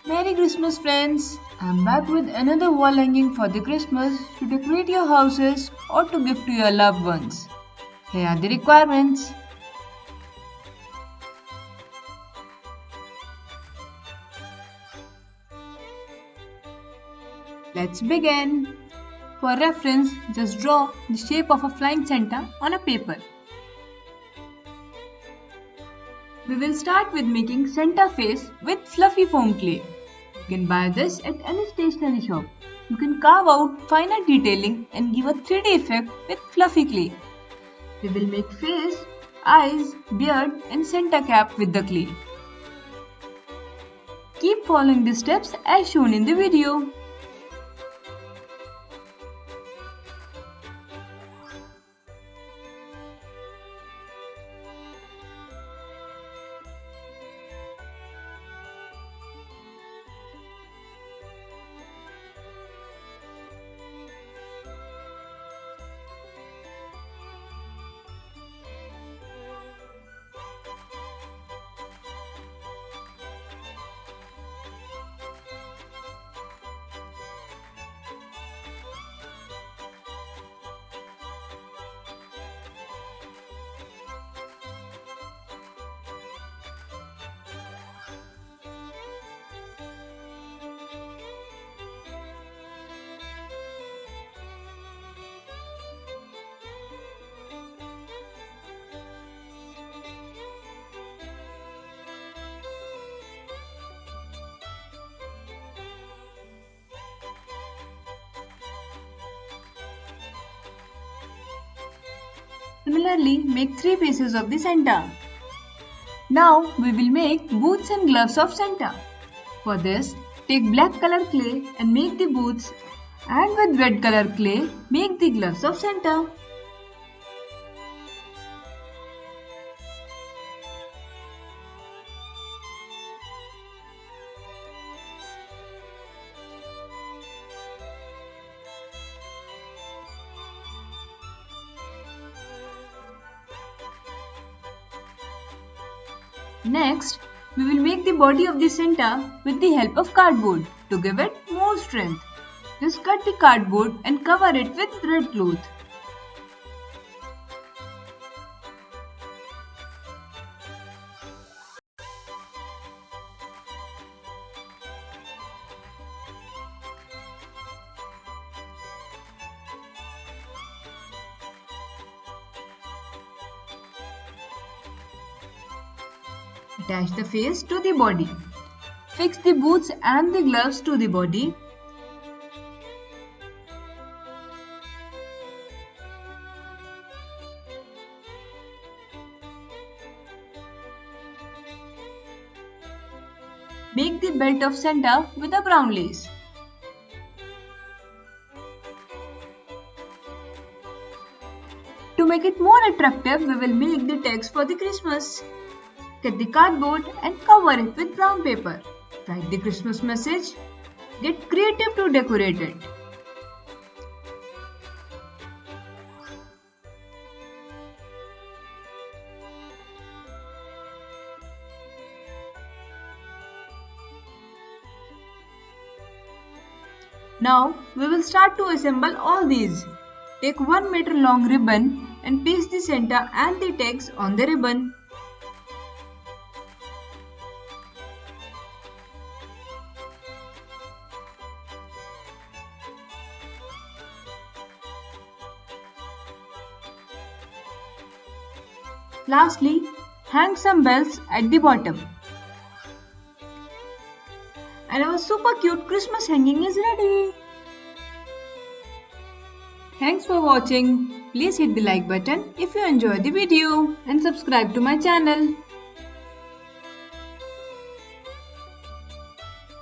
Merry Christmas, friends! I'm back with another wall hanging for the Christmas to decorate your houses or to gift to your loved ones. Here are the requirements. Let's begin. For reference, just draw the shape of a flying Santa on a paper. We will start with making Santa face with fluffy foam clay. You can buy this at any stationery shop. You can carve out finer detailing and give a 3D effect with fluffy clay. We will make face, eyes, beard and Santa cap with the clay. Keep following the steps as shown in the video. Similarly, make 3 pieces of the Santa. Now we will make boots and gloves of Santa. For this, take black color clay and make the boots, and with red color clay make the gloves of Santa. Next, we will make the body of the Santa with the help of cardboard to give it more strength. Just cut the cardboard and cover it with red cloth. Attach the face to the body. Fix the boots and the gloves to the body. Make the belt of Santa with a brown lace. To make it more attractive, we will make the text for the Christmas. Get the cardboard and cover it with brown paper. Write the Christmas message. Get creative to decorate it. Now we will start to assemble all these. Take 1 meter long ribbon and paste the Santa and the text on the ribbon. Lastly, hang some bells at the bottom. And our super cute Christmas hanging is ready. Thanks for watching. Please hit the like button if you enjoyed the video and subscribe to my channel.